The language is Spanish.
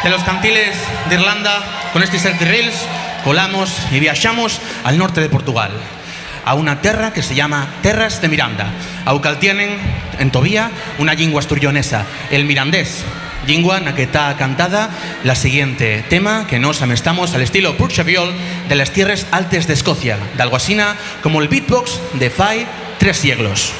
de los cantiles de Irlanda, con estos rails, colamos y viajamos al norte de Portugal, a una terra que se llama Terras de Miranda, aucal tienen en Tobía una lingua asturionesa, el mirandés, lingua na que está cantada la siguiente tema que nos amestamos al estilo Purcheviol de las tierras altas de Escocia, de algo así como el beatbox de fai 3 siglos.